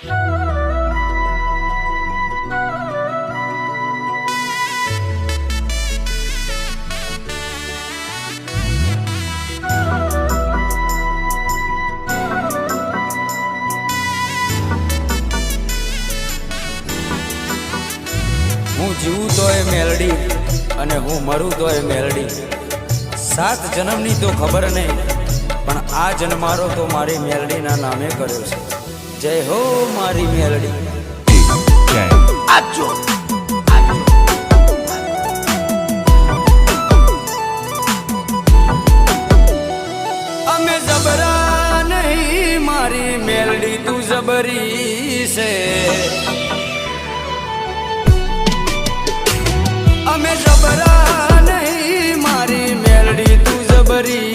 હું જીવું તોય મેલડી અને હું મરું તોય મેલડી। 7 જન્મની તો ખબર નહીં, પણ આ જન્મારો તો મારી મેલડીના નામે કર્યો છે। જય હો મારી મેલડી। અમે જબરા નહીં મારી મેલડી તું જબરી છે। અમે જબરા નહીં મારી મેલડી તું જબરી